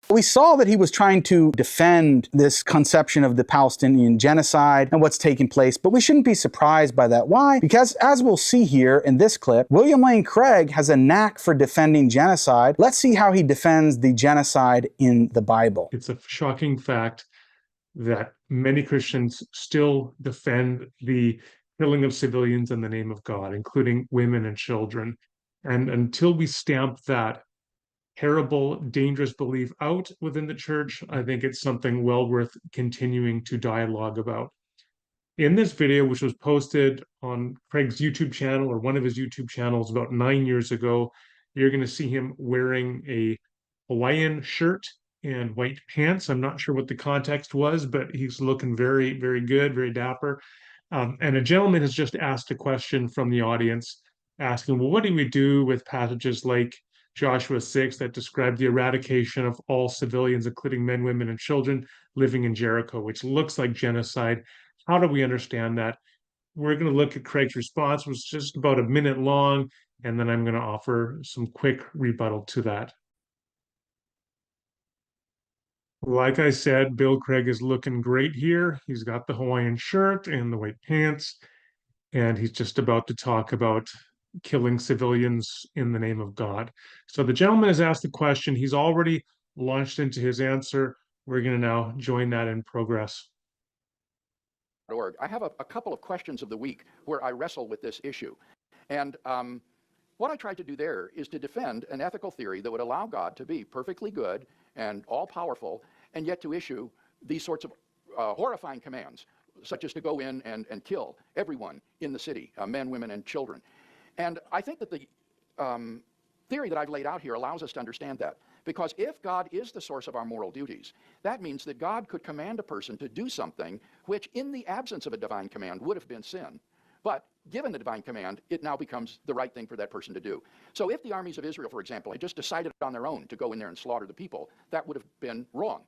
We saw that he was trying to defend this conception of the Palestinian genocide and what's taking place, but we shouldn't be surprised by that. Why? Because as we'll see here in this clip, William Lane Craig has a knack for defending genocide. Let's see how he defends the genocide in the Bible. It's a shocking fact that many Christians still defend the killing of civilians in the name of God, including women and children. And until we stamp that terrible, dangerous belief out within the church, I think it's something well worth continuing to dialogue about. In this video, which was posted on Craig's YouTube channel, or one of his YouTube channels about 9 years ago, you're going to see him wearing a Hawaiian shirt and white pants. I'm not sure what the context was, but he's looking very, very good, very dapper. And a gentleman has just asked a question from the audience, asking, well, what do we do with passages like Joshua 6 that describe the eradication of all civilians, including men, women, and children living in Jericho, which looks like genocide? How do we understand that? We're going to look at Craig's response, which was just about a minute long, and then I'm going to offer some quick rebuttal to that. Like I said, Bill Craig is looking great here. He's got the Hawaiian shirt and the white pants, and he's just about to talk about killing civilians in the name of God. So the gentleman has asked the question. He's already launched into his answer. We're going to now join that in progress. I have a couple of questions of the week where I wrestle with this issue. And what I tried to do there is to defend an ethical theory that would allow God to be perfectly good and all-powerful, and yet to issue these sorts of horrifying commands, such as to go in and kill everyone in the city, men, women, and children. And I think that the theory that I've laid out here allows us to understand that. Because if God is the source of our moral duties, that means that God could command a person to do something which, in the absence of a divine command, would have been sin. But given the divine command, it now becomes the right thing for that person to do. So if the armies of Israel, for example, had just decided on their own to go in there and slaughter the people, that would have been wrong.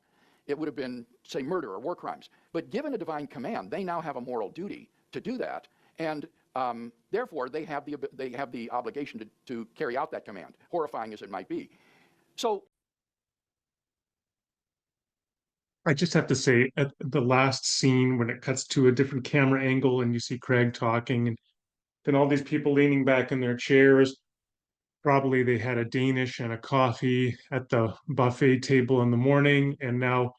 It would have been, say, murder or war crimes. But given a divine command, they now have a moral duty to do that, and therefore they have the obligation to carry out that command, horrifying as it might be. So I just have to say, at the last scene, when it cuts to a different camera angle and you see Craig talking, and then all these people leaning back in their chairs, probably they had a Danish and a coffee at the buffet table in the morning, and now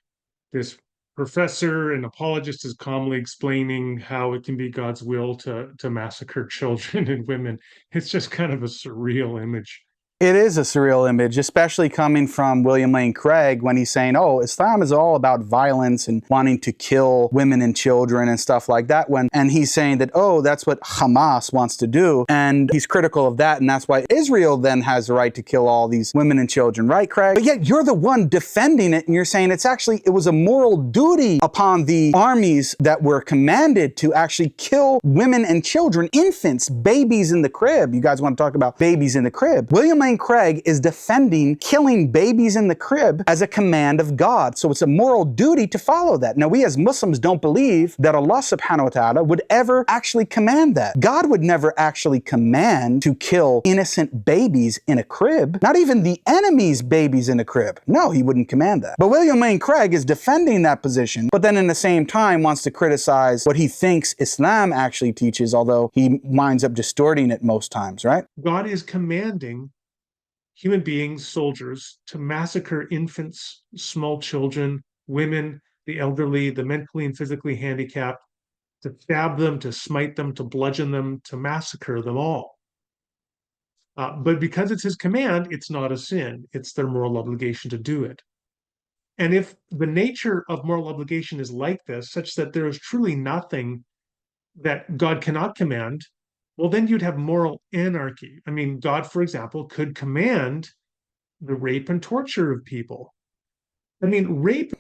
this professor and apologist is calmly explaining how it can be God's will to massacre children and women. It's just kind of a surreal image. It is a surreal image, especially coming from William Lane Craig when he's saying, oh, Islam is all about violence and wanting to kill women and children and stuff like that. And he's saying that, oh, that's what Hamas wants to do. And he's critical of that. And that's why Israel then has the right to kill all these women and children. Right, Craig? But yet you're the one defending it. And you're saying it was a moral duty upon the armies that were commanded to actually kill women and children, infants, babies in the crib. You guys want to talk about babies in the crib. William Lane Craig is defending killing babies in the crib as a command of God. So it's a moral duty to follow that. Now, we as Muslims don't believe that Allah subhanahu wa ta'ala would ever actually command that. God would never actually command to kill innocent babies in a crib, not even the enemy's babies in a crib. No, he wouldn't command that. But William Lane Craig is defending that position, but then in the same time wants to criticize what he thinks Islam actually teaches, although he winds up distorting it most times, right? God is commanding human beings, soldiers, to massacre infants, small children, women, the elderly, the mentally and physically handicapped, to stab them, to smite them, to bludgeon them, to massacre them all. But because it's his command, it's not a sin. It's their moral obligation to do it. And if the nature of moral obligation is like this, such that there is truly nothing that God cannot command, well, then you'd have moral anarchy. I mean, God, for example, could command the rape and torture of people. I mean, rape.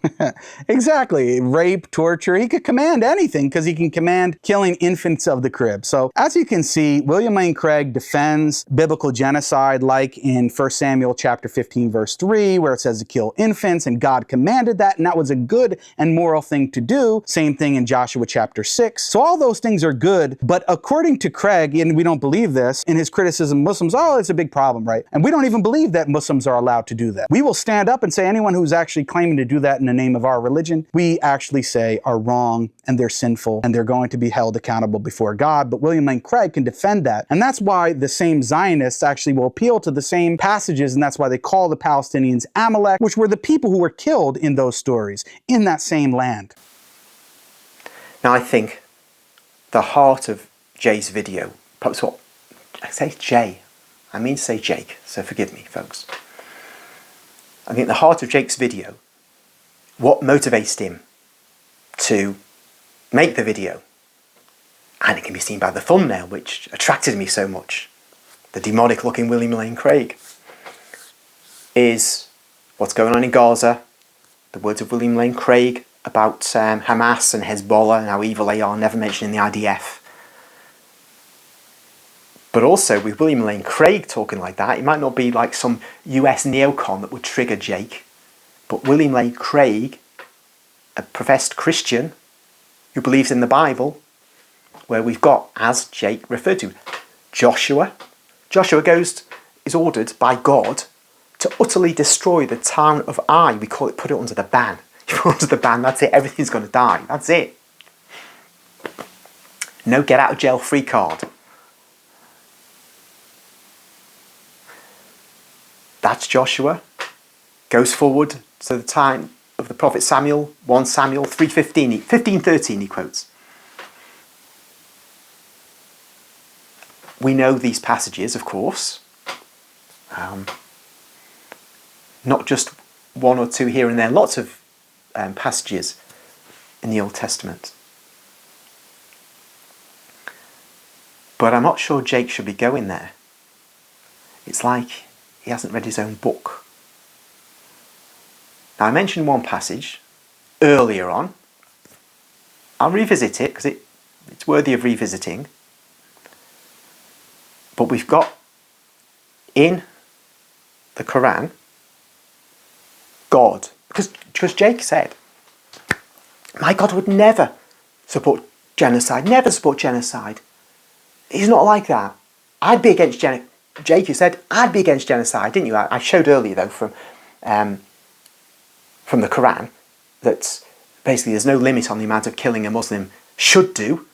Exactly. Rape, torture. He could command anything because he can command killing infants of the crib. So as you can see, William Lane Craig defends biblical genocide like in 1 Samuel chapter 15, verse 3, where it says to kill infants, and God commanded that, and that was a good and moral thing to do. Same thing in Joshua chapter 6. So all those things are good, but according to Craig, and we don't believe this, in his criticism, Muslims, oh, it's a big problem, right? And we don't even believe that Muslims are allowed to do that. We will stand up and say anyone who's actually claiming to do that in the name of our religion, we actually say are wrong and they're sinful and they're going to be held accountable before God. But William Lane Craig can defend that. And that's why the same Zionists actually will appeal to the same passages, and that's why they call the Palestinians Amalek, which were the people who were killed in those stories in that same land. Now I think the heart of Jay's video, perhaps what I say Jay, I mean to say Jake, so forgive me folks. I think the heart of Jake's video, what motivates him to make the video, and it can be seen by the thumbnail which attracted me so much, the demonic looking William Lane Craig, is what's going on in Gaza, the words of William Lane Craig about Hamas and Hezbollah and how evil they are, never mentioned in the IDF. But also with William Lane Craig talking like that, it might not be like some US neocon that would trigger Jake, but William Lane Craig, a professed Christian who believes in the Bible, where we've got, as Jake referred to, Joshua. Joshua is ordered by God to utterly destroy the town of Ai. We call it, put it under the ban. You put it under the ban, that's it, everything's going to die. That's it. No get out of jail free card. That's Joshua. Goes forward to the time of the prophet Samuel, 1 Samuel 15:13 he quotes. We know these passages, of course. Not just one or two here and there, lots of passages in the Old Testament. But I'm not sure Jake should be going there. It's like he hasn't read his own book. Now I mentioned one passage earlier on. I'll revisit it because it's worthy of revisiting. But we've got in the Quran, God, because Jake said, my God would never support genocide, never support genocide. He's not like that. I'd be against genocide. Jake, you said, I'd be against genocide, didn't you? I showed earlier, though, from the Quran, that basically there's no limit on the amount of killing a Muslim should do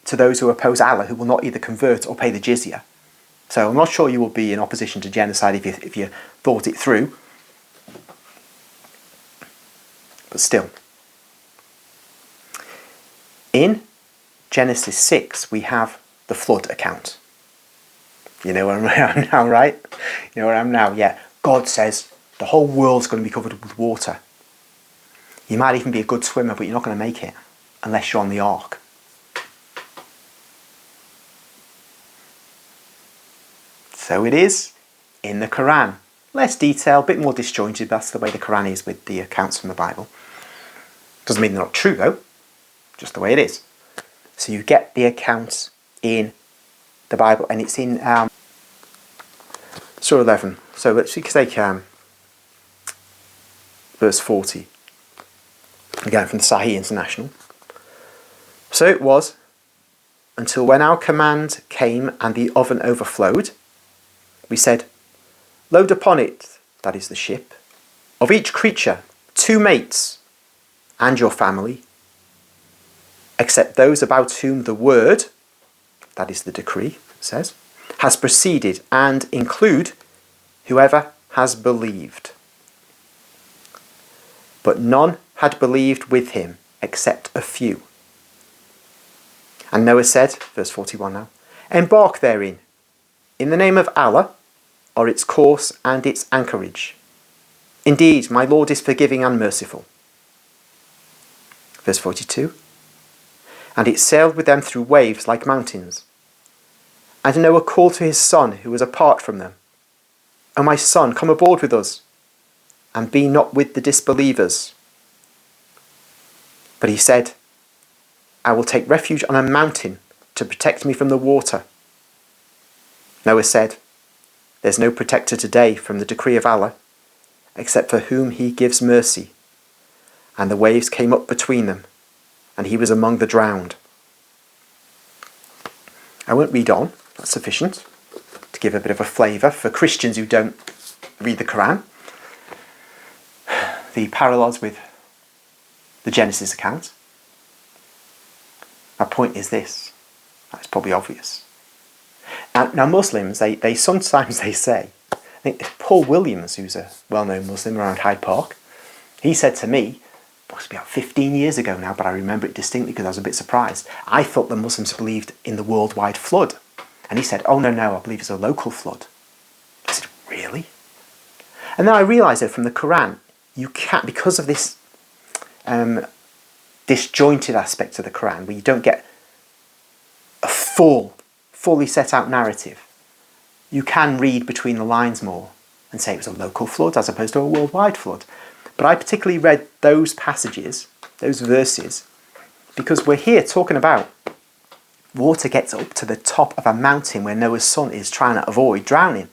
to those who oppose Allah, who will not either convert or pay the jizya. So I'm not sure you will be in opposition to genocide if you thought it through. But still. In Genesis 6, we have the flood account. You know where I am now, right? You know where I am now, yeah. God says the whole world's going to be covered with water. You might even be a good swimmer, but you're not going to make it unless you're on the ark. So it is in the Quran. Less detail, a bit more disjointed. That's the way the Quran is with the accounts from the Bible. Doesn't mean they're not true, though. Just the way it is. So you get the accounts in the Bible, and it's in Surah 11. So let's take verse 40. Again from the Sahih International. So it was, until when our command came and the oven overflowed, we said, load upon it, that is the ship, of each creature 2 mates, and your family, except those about whom the word, that is the decree, it says, has proceeded, and include whoever has believed. But none had believed with him, except a few. And Noah said, verse 41 now, embark therein, in the name of Allah, are its course and its anchorage. Indeed, my Lord is forgiving and merciful. Verse 42, and it sailed with them through waves like mountains. And Noah called to his son who was apart from them, O my son, come aboard with us, and be not with the disbelievers. But he said, I will take refuge on a mountain to protect me from the water. Noah said, there's no protector today from the decree of Allah, except for whom he gives mercy. And the waves came up between them, and he was among the drowned. I won't read on, that's sufficient to give a bit of a flavour for Christians who don't read the Quran. The parallels with the Genesis account. My point is this, that's probably obvious. Now Muslims, they sometimes say, I think Paul Williams, who's a well-known Muslim around Hyde Park, he said to me, must be about 15 years ago now, but I remember it distinctly because I was a bit surprised. I thought the Muslims believed in the worldwide flood. And he said, oh no, I believe it's a local flood. I said, really? And then I realised that from the Quran, you can't, because of this disjointed aspect of the Quran, where you don't get a fully set out narrative, you can read between the lines more and say it was a local flood as opposed to a worldwide flood. But I particularly read those passages, those verses, because we're here talking about water gets up to the top of a mountain where Noah's son is trying to avoid drowning.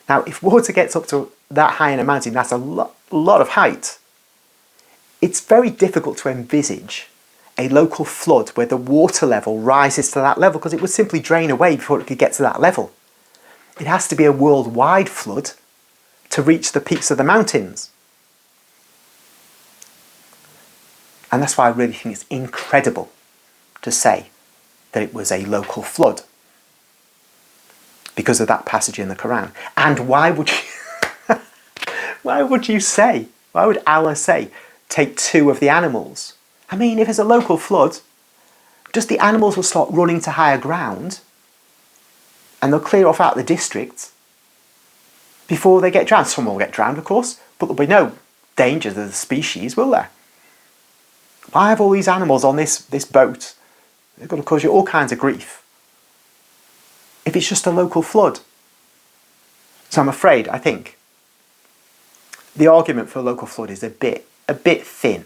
Now, if water gets up to that high in a mountain, that's a lot of height. It's very difficult to envisage a local flood where the water level rises to that level because it would simply drain away before it could get to that level. It has to be a worldwide flood to reach the peaks of the mountains. And that's why I really think it's incredible to say that it was a local flood because of that passage in the Quran. And why would you, why would Allah say, take 2 of the animals? I mean, if it's a local flood, just the animals will start running to higher ground and they'll clear off out the district before they get drowned. Some will get drowned, of course, but there'll be no danger to the species, will there? Why have all these animals on this boat? They're going to cause you all kinds of grief if it's just a local flood. So I'm afraid, I think, the argument for a local flood is a bit thin.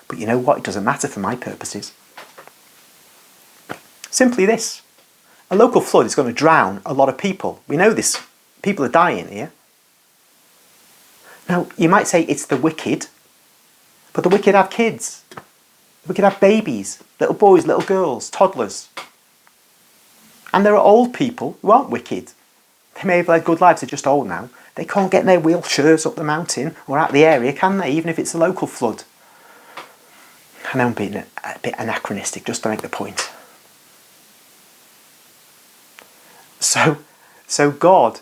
But you know what? It doesn't matter for my purposes. Simply this. A local flood is going to drown a lot of people. We know this. People are dying here. Now, you might say it's the wicked, but the wicked have kids. The wicked have babies, little boys, little girls, toddlers. And there are old people who aren't wicked. They may have led good lives, they're just old now. They can't get in their wheelchairs up the mountain or out the area, can they? Even if it's a local flood. I know I'm being a bit anachronistic, just to make the point. So God,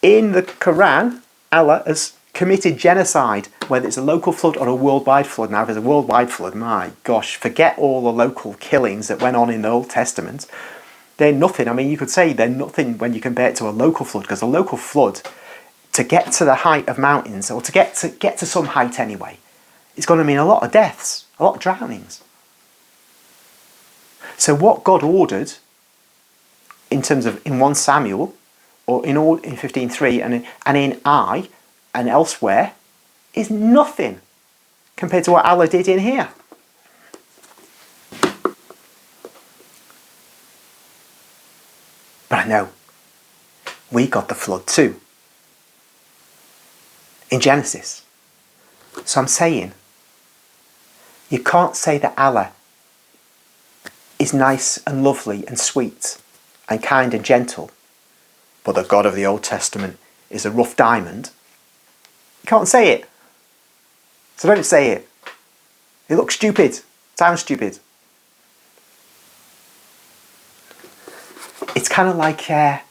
in the Quran, Allah has committed genocide, whether it's a local flood or a worldwide flood. Now, if it's a worldwide flood, my gosh, forget all the local killings that went on in the Old Testament. They're nothing. I mean, you could say they're nothing when you compare it to a local flood, because a local flood, to get to the height of mountains, or to get to some height anyway, it's going to mean a lot of deaths, a lot of drownings. So what God ordered, in terms of in 1 Samuel, or in 15:3, and in I, and elsewhere, is nothing compared to what Allah did in here. But I know, we got the flood too, in Genesis. So I'm saying, you can't say that Allah is nice and lovely and sweet and kind and gentle, but the God of the Old Testament is a rough diamond. You can't say it. So don't say it. It looks stupid. Sounds stupid. It's kind of like a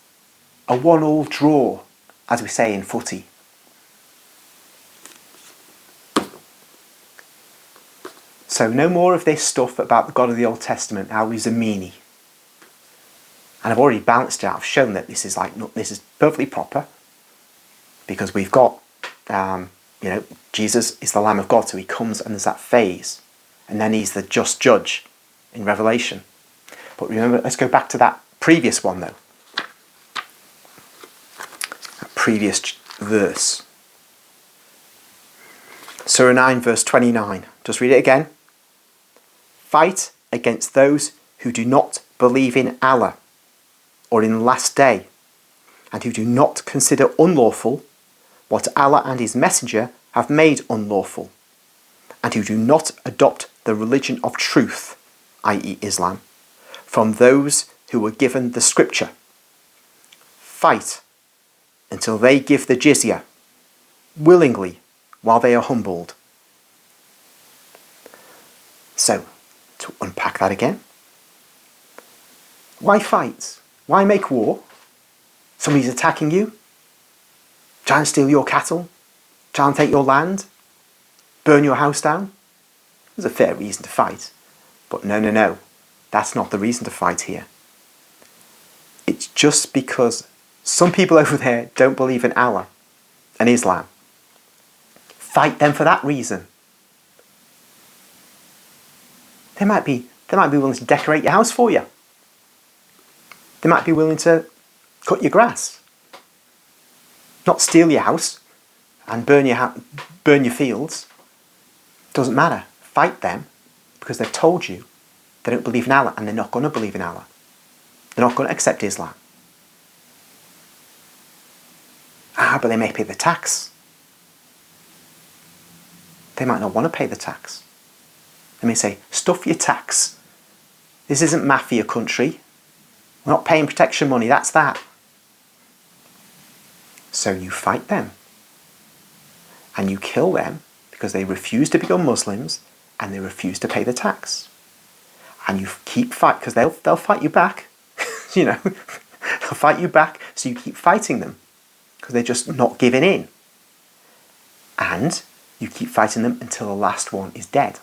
1-1 draw, as we say in footy. So no more of this stuff about the God of the Old Testament, how he's a meanie. And I've already balanced it out. I've shown that this is perfectly proper, because we've got, Jesus is the Lamb of God, so he comes and there's that phase, and then he's the just judge in Revelation. But remember, let's go back to that previous one though. That previous verse. Surah 9 verse 29. Just read it again. Fight against those who do not believe in Allah or in the last day, and who do not consider unlawful what Allah and His Messenger have made unlawful, and who do not adopt the religion of truth, i.e. Islam, from those who were given the scripture. Fight until they give the jizya, willingly, while they are humbled. So, to unpack that again. Why fight? Why make war? Somebody's attacking you, trying to steal your cattle, trying to take your land, burn your house down. There's a fair reason to fight. But no. That's not the reason to fight here. It's just because some people over there don't believe in Allah and Islam. Fight them for that reason. They might be willing to decorate your house for you. They might be willing to cut your grass. Not steal your house and burn your fields. Doesn't matter. Fight them because they've told you they don't believe in Allah, and they're not going to believe in Allah. They're not going to accept Islam. But they may pay the tax. They might not want to pay the tax. They may say, stuff your tax. This isn't mafia country. We're not paying protection money, that's that. So you fight them. And you kill them because they refuse to become Muslims and they refuse to pay the tax. And you keep fighting, because they'll fight you back. You know, they'll fight you back, so you keep fighting them because they're just not giving in. And you keep fighting them until the last one is dead.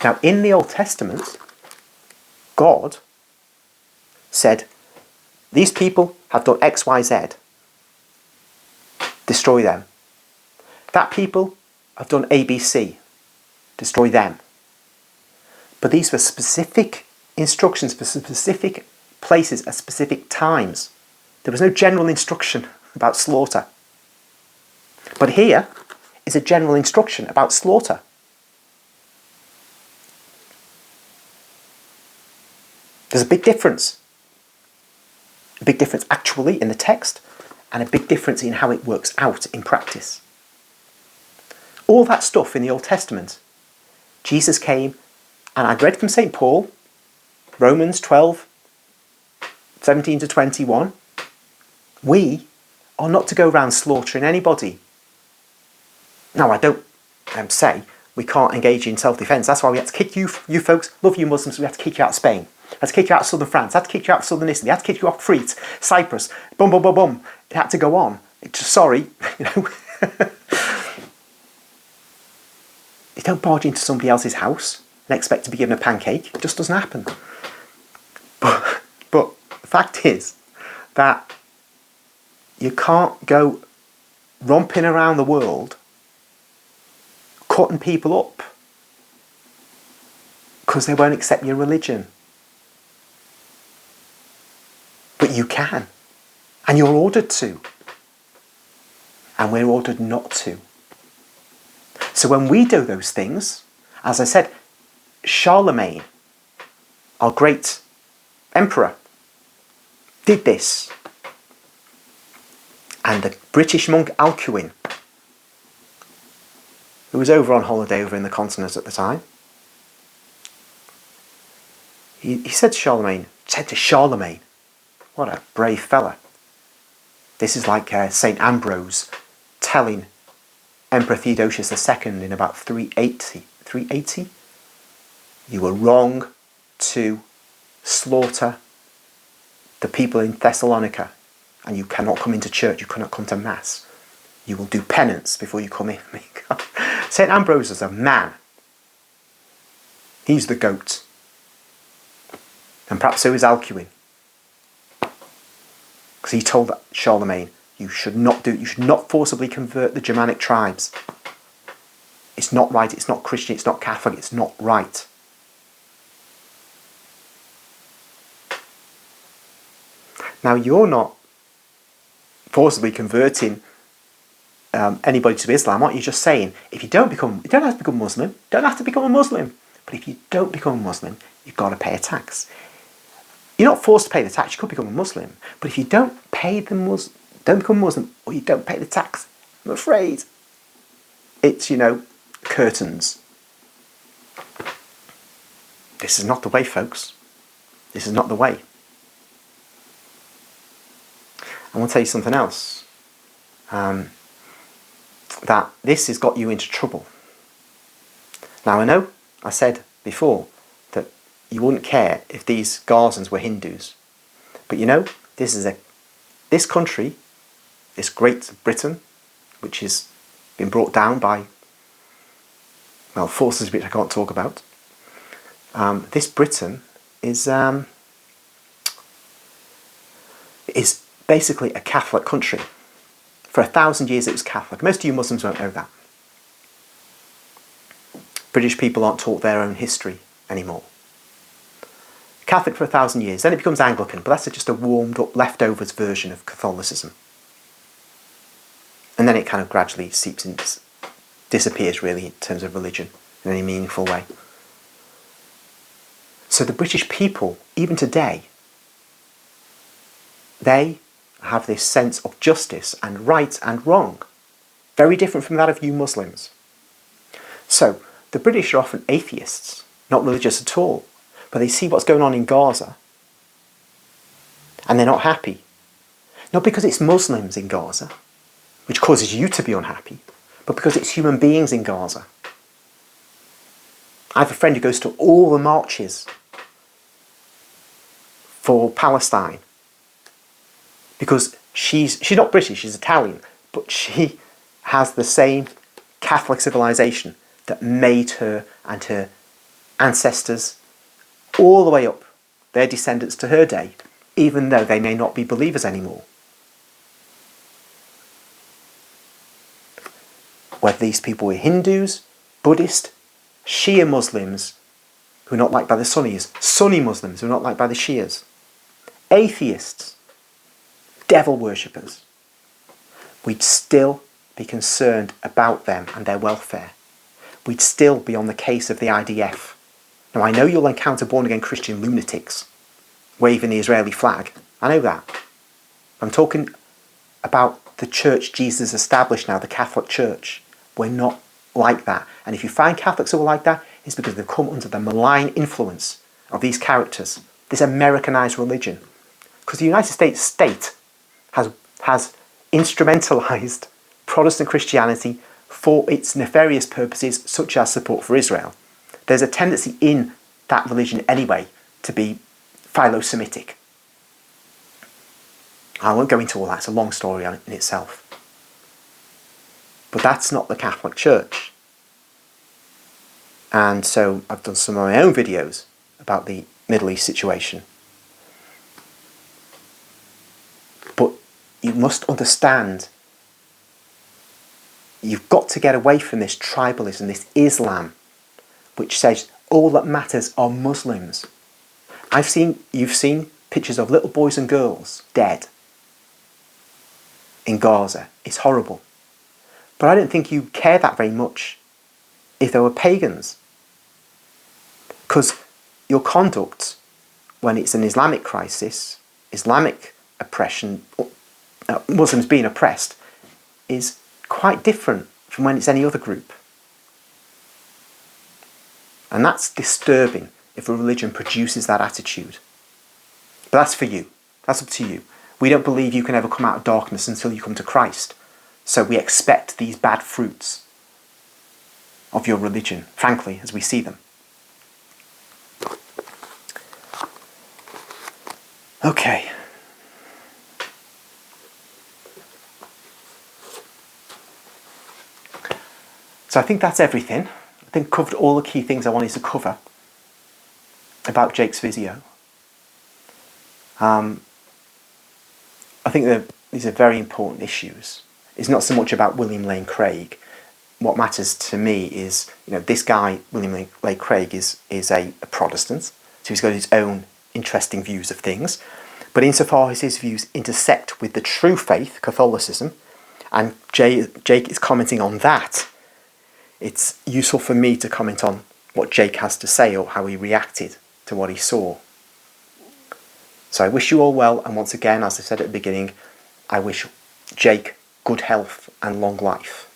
Now, in the Old Testament, God said, these people have done X, Y, Z. Destroy them. That people have done A, B, C. Destroy them. But these were specific instructions for specific places at specific times. There was no general instruction about slaughter. But here is a general instruction about slaughter. There's a big difference. A big difference actually in the text, and a big difference in how it works out in practice. All that stuff in the Old Testament, Jesus came, and I read from St. Paul, Romans 12, 17 to 21. We are not to go around slaughtering anybody. Now, I don't say we can't engage in self-defense. That's why we had to kick you folks, love you Muslims, we had to kick you out of Spain. We had to kick you out of southern France. We had to kick you out of southern Italy. We had to kick you off Crete, Cyprus, boom, boom, boom, boom. It had to go on. Sorry, you know. You don't barge into somebody else's house and expect to be given a pancake. It just doesn't happen. But the fact is that you can't go romping around the world cutting people up because they won't accept your religion. But you can. And you're ordered to. And we're ordered not to. So when we do those things, as I said, Charlemagne, our great emperor, did this. And the British monk Alcuin, who was over on holiday over in the continent at the time, he said to Charlemagne, what a brave fella. This is like St. Ambrose telling Emperor Theodosius II in about 380, you were wrong to slaughter the people in Thessalonica, and you cannot come into church, you cannot come to Mass. You will do penance before you come in. St. Ambrose is a man. He's the goat. And perhaps so is Alcuin. Because he told Charlemagne, you should not forcibly convert the Germanic tribes. It's not right, it's not Christian, it's not Catholic, it's not right. Now you're not forcibly converting anybody to Islam, aren't you just saying, if you don't have to become Muslim, don't have to become a Muslim, but if you don't become a Muslim, you've got to pay a tax. You're not forced to pay the tax, you could become a Muslim, but if you don't become Muslim, or you don't pay the tax, I'm afraid it's, curtains. This is not the way, folks. This is not the way. I want to tell you something else. That this has got you into trouble. Now I know I said before that you wouldn't care if these Gazans were Hindus. But this country, this Great Britain, which has been brought down by, forces which I can't talk about. This Britain is basically a Catholic country. For 1,000 years it was Catholic. Most of you Muslims won't know that. British people aren't taught their own history anymore. Catholic for 1,000 years, then it becomes Anglican, but that's just a warmed up leftovers version of Catholicism. And then it kind of gradually seeps in, disappears really in terms of religion in any meaningful way. So the British people, even today, they have this sense of justice and right and wrong, very different from that of you Muslims. So the British are often atheists, not religious at all, but they see what's going on in Gaza and they're not happy. Not because it's Muslims in Gaza, which causes you to be unhappy, but because it's human beings in Gaza. I have a friend who goes to all the marches for Palestine because she's not British, she's Italian, but she has the same Catholic civilization that made her and her ancestors all the way up, their descendants to her day, even though they may not be believers anymore. Whether these people were Hindus, Buddhist, Shia Muslims who are not liked by the Sunnis, Sunni Muslims who are not liked by the Shias, atheists, devil worshippers, we'd still be concerned about them and their welfare. We'd still be on the case of the IDF. Now I know you'll encounter born-again Christian lunatics waving the Israeli flag. I know that. I'm talking about the church Jesus established now, the Catholic Church. We're not like that. And if you find Catholics who are like that, it's because they've come under the malign influence of these characters, this Americanized religion. Because the United States state has instrumentalized Protestant Christianity for its nefarious purposes, such as support for Israel. There's a tendency in that religion anyway to be philo-Semitic. I won't go into all that, it's a long story in itself. But that's not the Catholic Church. And so I've done some of my own videos about the Middle East situation. But you must understand, you've got to get away from this tribalism, this Islam, which says all that matters are Muslims. You've seen pictures of little boys and girls dead in Gaza. It's horrible. But I don't think you care that very much if they were pagans. Because your conduct, when it's an Islamic crisis, Islamic oppression, Muslims being oppressed, is quite different from when it's any other group. And that's disturbing if a religion produces that attitude. But that's for you. That's up to you. We don't believe you can ever come out of darkness until you come to Christ. So we expect these bad fruits of your religion, frankly, as we see them. Okay. So I think that's everything. I think I covered all the key things I wanted to cover about Jake's video. I think that these are very important issues. It's not so much about William Lane Craig. What matters to me is, this guy, William Lane Craig, is a Protestant, so he's got his own interesting views of things. But insofar as his views intersect with the true faith, Catholicism, And Jake is commenting on that. It's useful for me to comment on what Jake has to say or how he reacted to what he saw. So I wish you all well, and once again, as I said at the beginning, I wish Jake good health and long life.